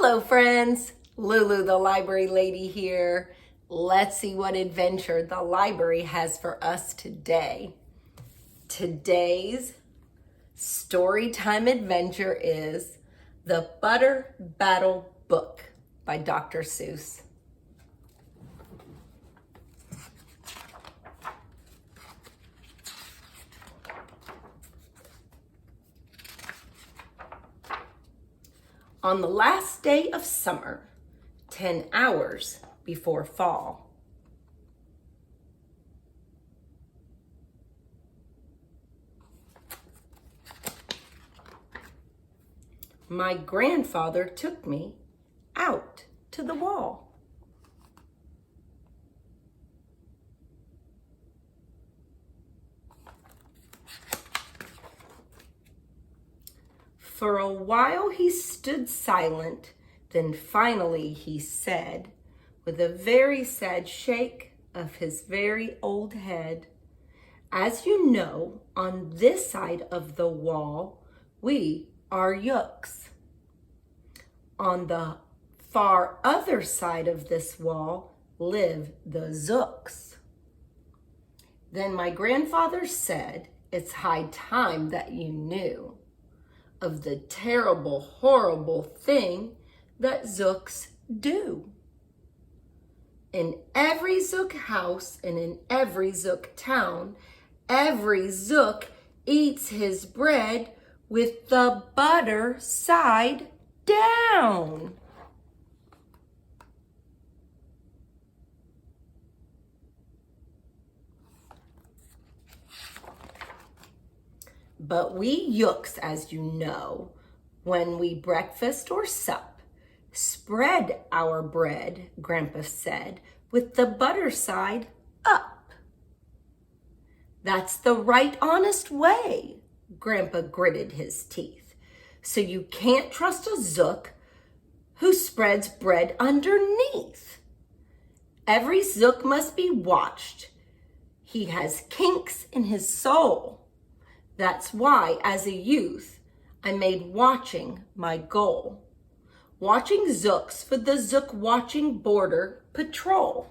Hello friends, Lulu the library lady here. Let's see what adventure the library has for us today. Today's story time adventure is The Butter Battle Book by Dr. Seuss. On the last day of summer, 10 hours before fall, my grandfather took me out to the wall. For a while he stood silent, then finally he said, with a very sad shake of his very old head, "As you know, on this side of the wall, we are Yooks. On the far other side of this wall live the Zooks." Then my grandfather said, "It's high time that you knew of the terrible, horrible thing that Zooks do. In every Zook house and in every Zook town, every Zook eats his bread with the butter side down." But we Yooks, as you know, when we breakfast or sup, spread our bread, Grandpa said, with the butter side up. "That's the right honest way," Grandpa gritted his teeth. "So you can't trust a Zook who spreads bread underneath. Every Zook must be watched. He has kinks in his soul. That's why, as a youth, I made watching my goal. Watching Zooks for the Zook Watching Border Patrol."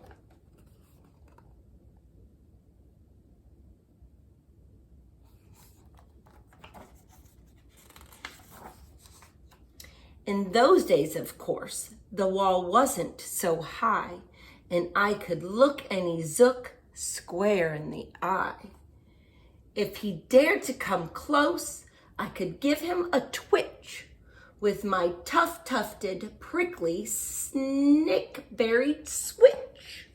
In those days, of course, the wall wasn't so high, and I could look any Zook square in the eye. If he dared to come close, I could give him a twitch with my tough-tufted, prickly, snick-berried switch.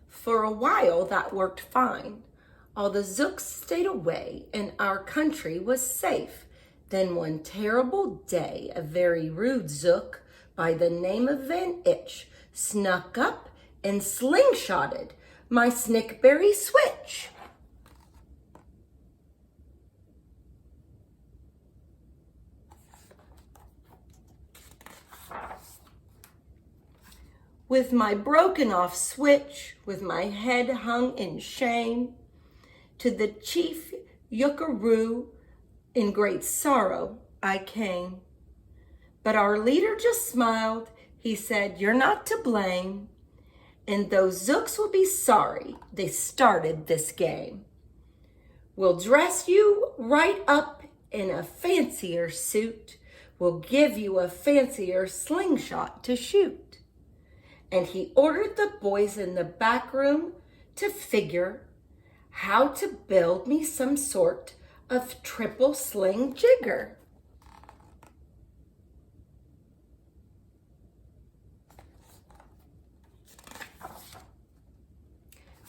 For a while, that worked fine. All the Zooks stayed away, and our country was safe. Then one terrible day, a very rude Zook by the name of Van Itch snuck up and slingshotted my snickberry switch. With my broken off switch, with my head hung in shame, to the chief Yookaroo in great sorrow I came. But our leader just smiled. He said, "You're not to blame, and those Zooks will be sorry they started this game. We'll dress you right up in a fancier suit. We'll give you a fancier slingshot to shoot." And he ordered the boys in the back room to figure how to build me some sort of triple sling jigger.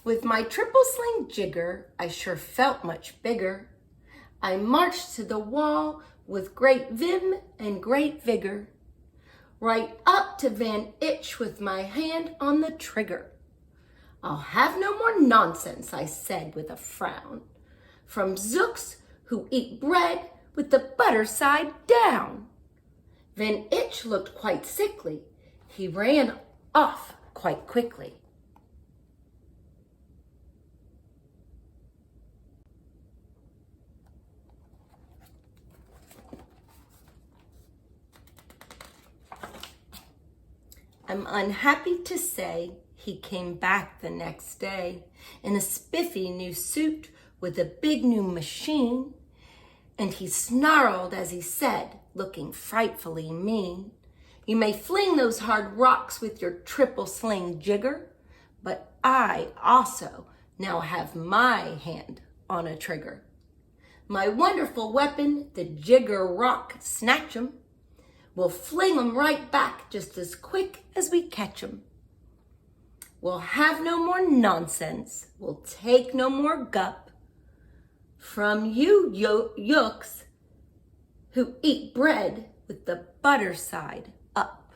With my triple sling jigger, I sure felt much bigger. I marched to the wall with great vim and great vigor, right up to Van Itch with my hand on the trigger. "I'll have no more nonsense," I said with a frown, "from Zooks who eat bread with the butter side down." Van Itch looked quite sickly. He ran off quite quickly. I'm unhappy to say he came back the next day in a spiffy new suit with a big new machine. And he snarled as he said, looking frightfully mean, "You may fling those hard rocks with your triple sling jigger, but I also now have my hand on a trigger. My wonderful weapon, the jigger rock snatch 'em. We'll fling 'em right back just as quick as we catch 'em. We'll have no more nonsense. We'll take no more gup from you yooks who eat bread with the butter side up."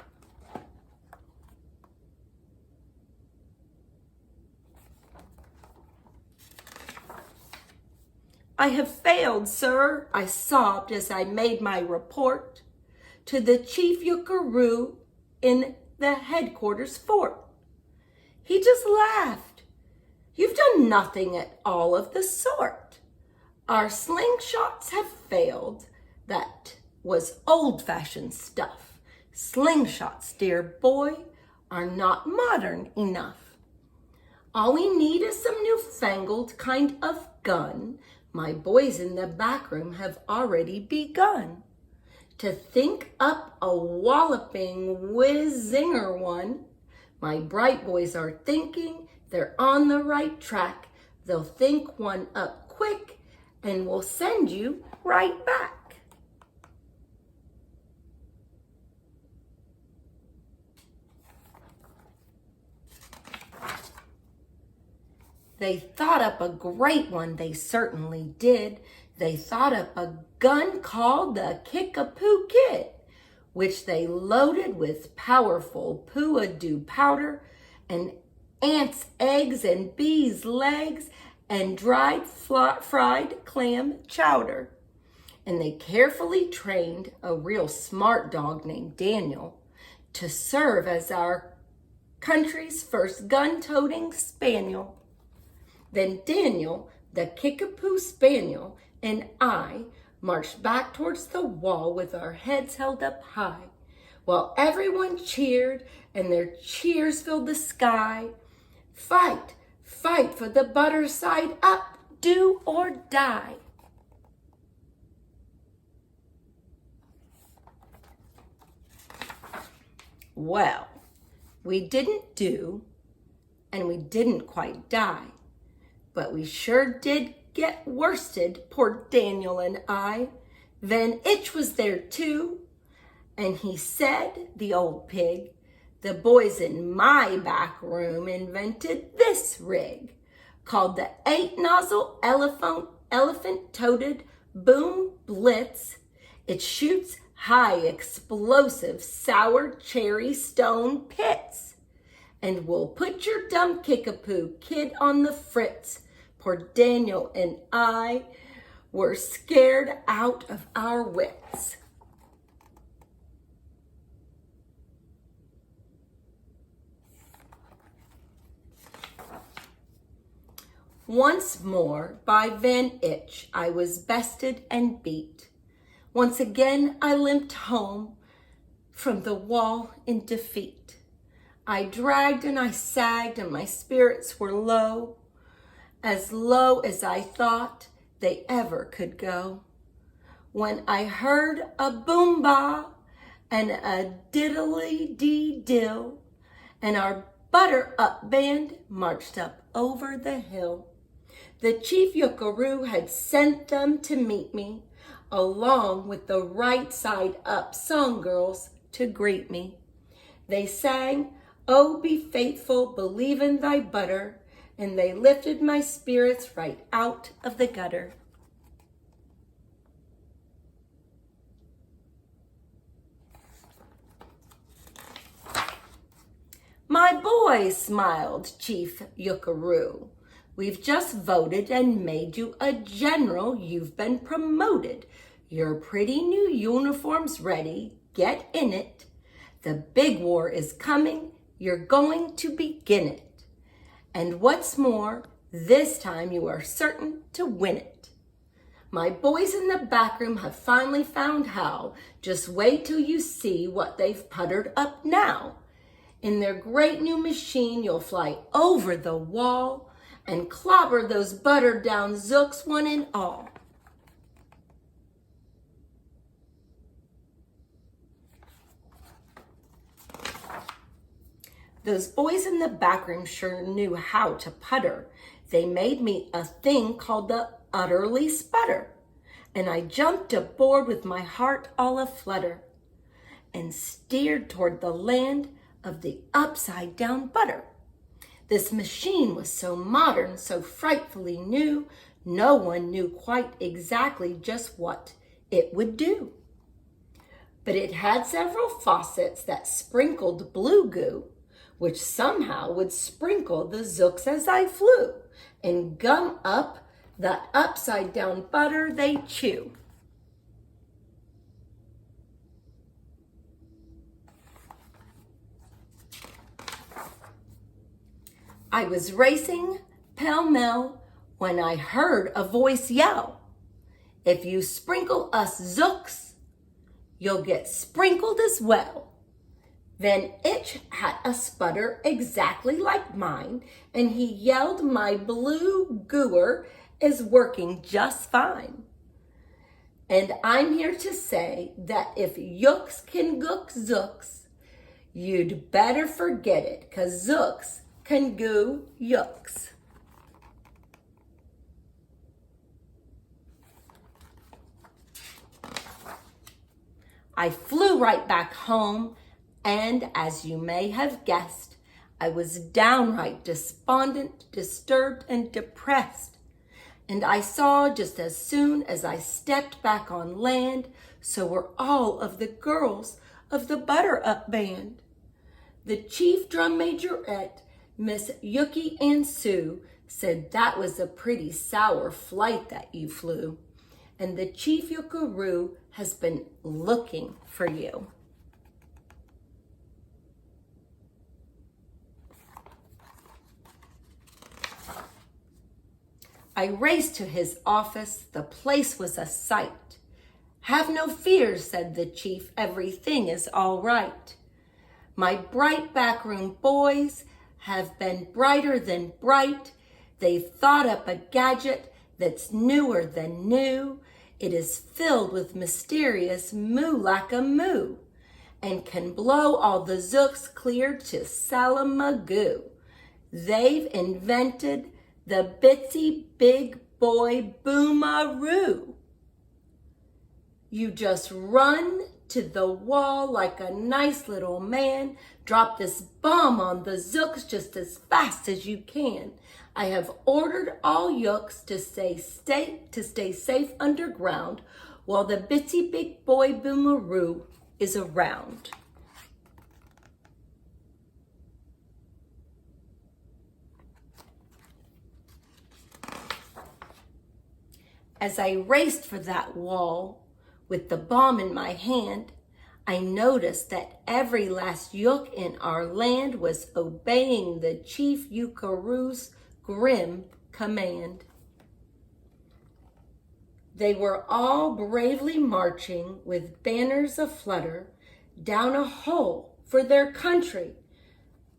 "I have failed, sir," I sobbed as I made my report to the chief yookaroo in the headquarters fort. He just laughed. "You've done nothing at all of the sort. Our slingshots have failed. That was old-fashioned stuff. Slingshots, dear boy, are not modern enough. All we need is some newfangled kind of gun. My boys in the back room have already begun to think up a walloping whiz-zinger one. My bright boys are thinking they're on the right track. They'll think one up quick and we'll send you right back." They thought up a great one, they certainly did. They thought up a gun called the Kickapoo Kid, which they loaded with powerful poo-a-doo powder and ants' eggs and bees' legs and dried fried clam chowder. And they carefully trained a real smart dog named Daniel to serve as our country's first gun-toting spaniel. Then Daniel, the Kickapoo Spaniel, and I marched back towards the wall with our heads held up high, while everyone cheered and their cheers filled the sky. "Fight, fight for the butter side up, do or die." Well, we didn't do, and we didn't quite die, but we sure did get worsted, poor Daniel and I. Then Itch was there too, and he said, the old pig, "The boys in my back room invented this rig, called the 8-nozzle elephant-toted boom blitz. It shoots high explosive sour cherry stone pits, and will put your dumb Kickapoo Kid on the fritz." Poor Daniel and I were scared out of our wits. Once more by Van Itch I was bested and beat. Once again I limped home from the wall in defeat. I dragged and I sagged and my spirits were low as I thought they ever could go, when I heard a boom-ba and a diddly-dee-dill, and our butter-up band marched up over the hill. The chief yookaroo had sent them to meet me, along with the right side up song girls to greet me. They sang, "Oh, be faithful, believe in thy butter," and they lifted my spirits right out of the gutter. "My boy," smiled Chief Yookaroo, "we've just voted and made you a general. You've been promoted. Your pretty new uniform's ready. Get in it. The big war is coming. You're going to begin it. And what's more, this time you are certain to win it. My boys in the back room have finally found how. Just wait till you see what they've puttered up now. In their great new machine, you'll fly over the wall and clobber those buttered down zooks one and all. Those boys in the back room sure knew how to putter. They made me a thing called the utterly sputter. And I jumped aboard with my heart all aflutter and steered toward the land of the upside down butter. This machine was so modern, so frightfully new, no one knew quite exactly just what it would do. But it had several faucets that sprinkled blue goo, which somehow would sprinkle the zooks as I flew and gum up that upside down butter they chew. I was racing pell-mell when I heard a voice yell, "If you sprinkle us zooks, you'll get sprinkled as well." Then Itch had a sputter exactly like mine, and he yelled my blue gooer is working just fine. And I'm here to say that if yooks can gook zooks, you'd better forget it, 'cause zooks can goo yooks. I flew right back home, and as you may have guessed, I was downright despondent, disturbed, and depressed. And I saw just as soon as I stepped back on land, so were all of the girls of the Butter-Up Band. The chief drum majorette, Miss Yuki and Sue, said that was a pretty sour flight that you flew, and the chief Yukaroo has been looking for you. I raced to his office. The place was a sight. "Have no fear," said the chief. "Everything is all right. My bright backroom boys have been brighter than bright. They've thought up a gadget that's newer than new. It is filled with mysterious moo-lacka-moo and can blow all the zooks clear to Salamagoo. They've invented the Bitsy Big Boy Boomaroo. You just run to the wall like a nice little man. Drop this bomb on the zooks just as fast as you can. I have ordered all yooks to stay safe underground while the Bitsy Big Boy Boomaroo is around." As I raced for that wall with the bomb in my hand, I noticed that every last yook in our land was obeying the chief Yukaroo's grim command. They were all bravely marching with banners aflutter down a hole for their country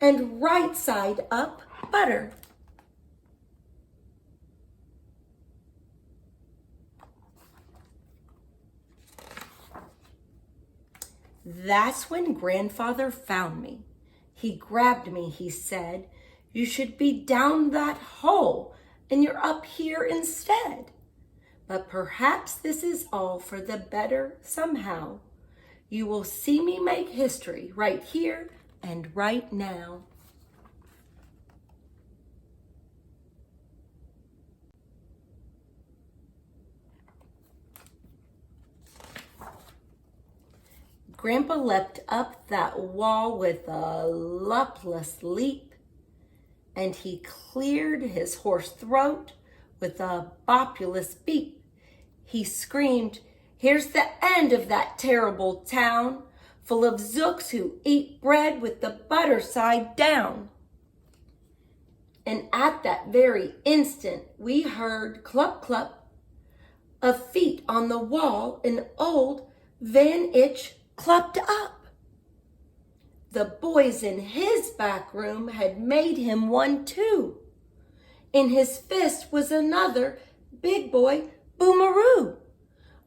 and right side up butter. That's when Grandfather found me. He grabbed me, he said, "You should be down that hole, and you're up here instead. But perhaps this is all for the better somehow. You will see me make history right here and right now." Grandpa leapt up that wall with a lupless leap, and he cleared his hoarse throat with a bopulous beep. He screamed, "Here's the end of that terrible town, full of zooks who eat bread with the butter side down." And at that very instant, we heard clup clup of feet on the wall, and old Van Itch clupped up. The boys in his back room had made him one too. In his fist was another big boy boomeroo.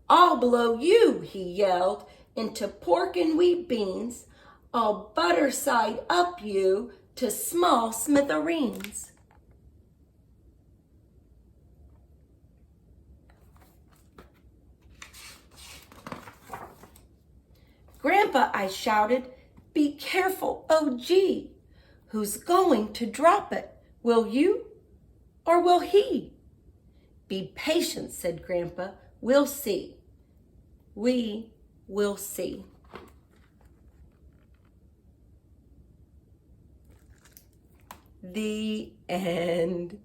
I'll blow you, he yelled, into pork and wheat beans. I'll butter side up you to small smithereens. Grandpa, I shouted, be careful, oh gee. Who's going to drop it? Will you or will he? Be patient, said Grandpa. We'll see. We will see. The end.